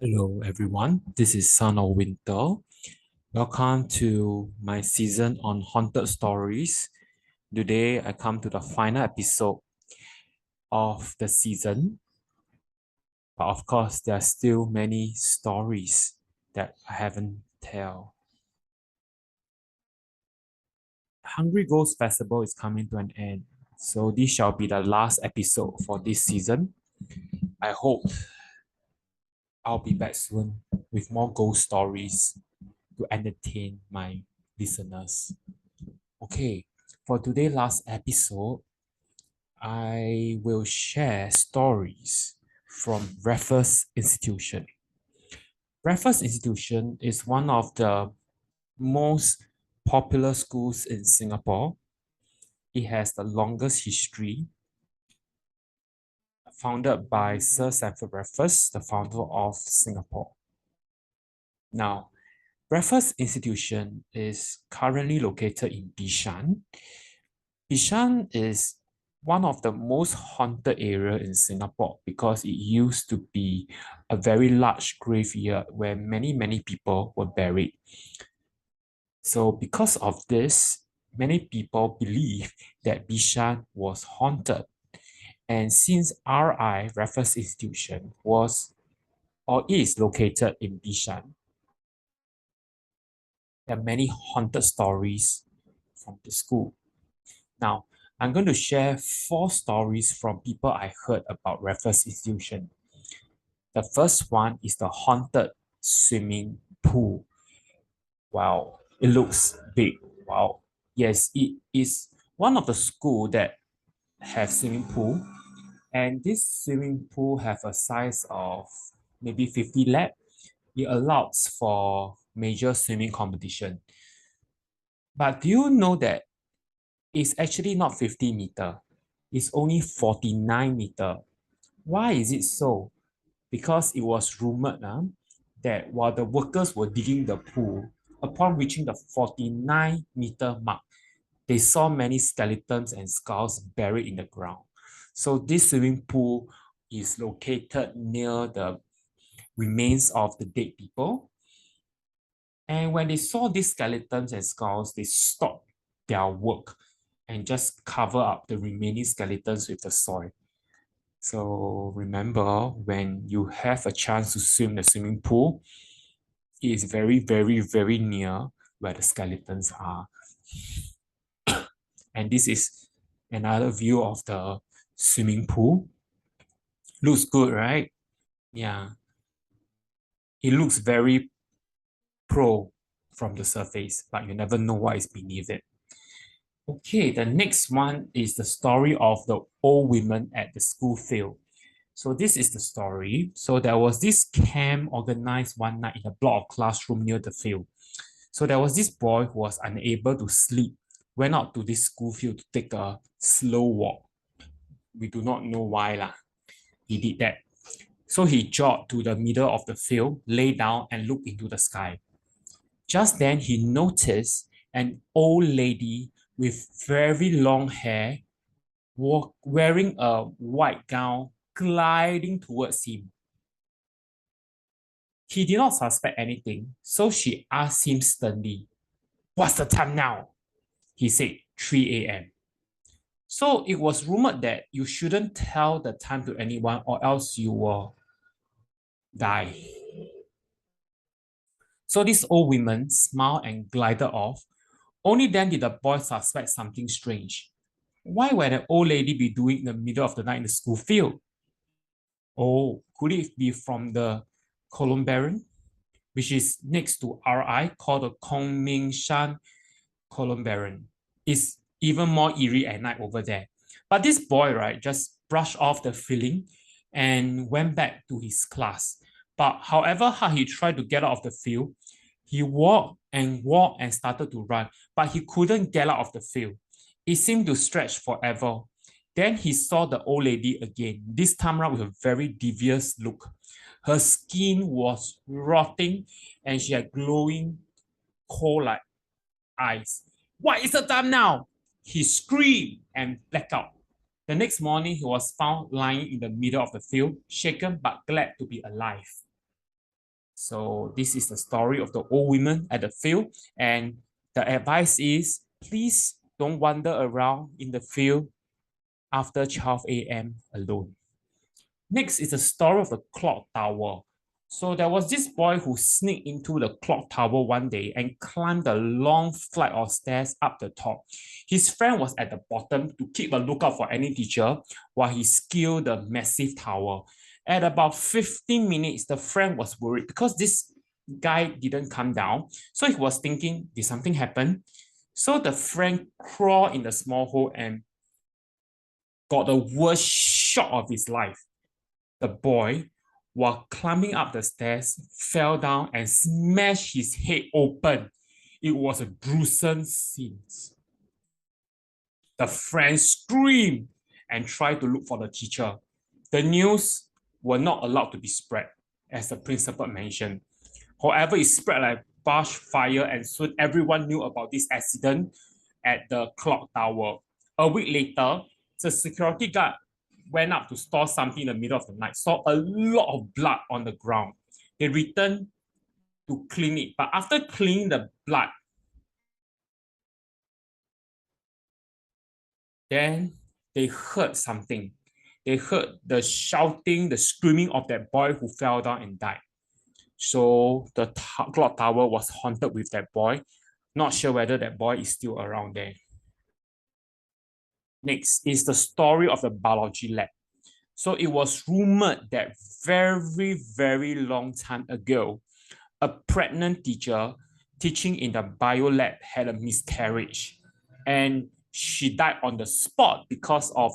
Hello everyone, this is Son of Winter. Welcome to my season on haunted stories. Today I come to the final episode of the season, but of course there are still many stories that I haven't tell. Hungry Ghost Festival is coming to an end, so this shall be the last episode for this season. I hope I'll be back soon with more ghost stories to entertain my listeners. Okay, for today's last episode, I will share stories from Raffles Institution. Raffles Institution is one of the most popular schools in Singapore. It has the longest history, founded by Sir Stamford Raffles, the founder of Singapore. Now, Raffles Institution is currently located in Bishan. Bishan is one of the most haunted area in Singapore because it used to be a very large graveyard where many people were buried. So because of this, many people believe that Bishan was haunted. And since RI, Raffles Institution, was or is located in Bishan, there are many haunted stories from the school. Now, I'm going to share 4 stories from people I heard about Raffles Institution. The first one is the haunted swimming pool. Wow, it looks big. Wow. Yes, it is one of the school that have swimming pool, and this swimming pool have a size of maybe 50 lap. It allows for major swimming competition. But do you know that it's actually not 50 meter? It's only 49 meter. Why is it so? Because it was rumored that while the workers were digging the pool, upon reaching the 49-meter mark, they saw many skeletons and skulls buried in the ground. So this swimming pool is located near the remains of the dead people. And when they saw these skeletons and skulls, they stopped their work and just cover up the remaining skeletons with the soil. So remember, when you have a chance to swim the swimming pool, it is very near where the skeletons are. And this is another view of the swimming pool. Looks good, right? Yeah. It looks very pro from the surface, but you never know what is beneath it. Okay, the next one is the story of the old women at the school field. So this is the story. So there was this camp organized one night in a block of classroom near the field. So there was this boy who was unable to sleep, went out to this school field to take a slow walk. We do not know why lah. He did that. So he jogged to the middle of the field, lay down and looked into the sky. Just then he noticed an old lady with very long hair, wearing a white gown, gliding towards him. He did not suspect anything, so she asked him sternly, "What's the time now?" He said, 3 a.m. So it was rumored that you shouldn't tell the time to anyone or else you will die. So this old woman smiled and glided off. Only then did the boy suspect something strange. Why would an old lady be doing in the middle of the night in the school field? Oh, could it be from the columbarium, which is next to RI, called the Kong Ming Shan columbarium? It's even more eerie at night over there. But this boy, right, just brushed off the feeling and went back to his class. But however hard he tried to get out of the field, he walked and started to run, but he couldn't get out of the field. It seemed to stretch forever. Then he saw the old lady again, this time around with a very devious look. Her skin was rotting and she had glowing coal-like eyes. "What is the time now?" He screamed and blacked out. The next morning, he was found lying in the middle of the field, shaken but glad to be alive. So this is the story of the old women at the field, and the advice is please don't wander around in the field after 12 a.m. alone. Next is the story of the clock tower. So there was this boy who sneaked into the clock tower one day and climbed a long flight of stairs up the top. His friend was at the bottom to keep a lookout for any teacher while he scaled the massive tower. At about 15 minutes, the friend was worried because this guy didn't come down. So he was thinking, did something happen? So the friend crawled in the small hole and got the worst shock of his life. The boy, while climbing up the stairs, fell down and smashed his head open. It was a gruesome scene. The friends screamed and tried to look for the teacher. The news were not allowed to be spread, as the principal mentioned. However, it spread like brush fire, and soon everyone knew about this accident at the clock tower. A week later, the security guard went up to store something in the middle of the night, saw a lot of blood on the ground. They returned to clean it, but after cleaning the blood, then they heard something. They heard the shouting, the screaming of that boy who fell down and died. So the clock tower was haunted with that boy. Not sure whether that boy is still around there. Next is the story of the biology lab. So it was rumored that very, very long time ago, a pregnant teacher teaching in the bio lab had a miscarriage, and she died on the spot because of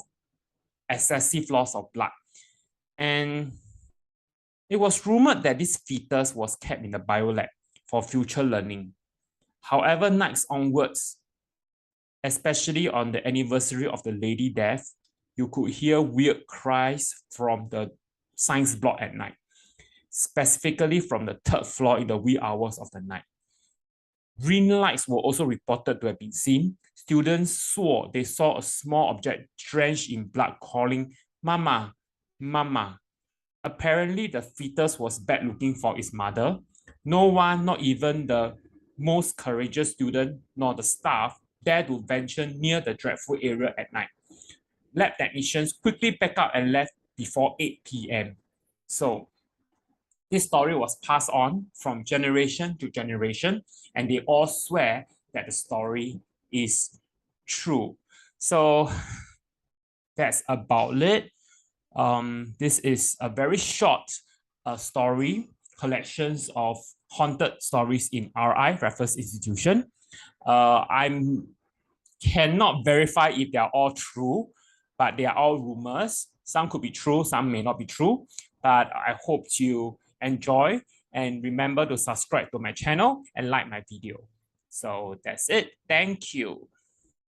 excessive loss of blood. And it was rumored that this fetus was kept in the bio lab for future learning. However, nights onwards, especially on the anniversary of the lady death, you could hear weird cries from the science block at night, specifically from the third floor in the wee hours of the night. Green lights were also reported to have been seen. Students swore they saw a small object drenched in blood calling, "Mama, Mama." Apparently, the fetus was back looking for its mother. No one, not even the most courageous student nor the staff, dared to venture near the dreadful area at night. Lab technicians quickly packed up and left before 8 p.m. So this story was passed on from generation to generation, and they all swear that the story is true. So that's about it. This is a very short story, collections of haunted stories in RI, Raffles Institution. I cannot verify if they are all true, but they are all rumors. Some could be true, some may not be true, but I hope you enjoy, and remember to subscribe to my channel and like my video. So that's it. Thank you.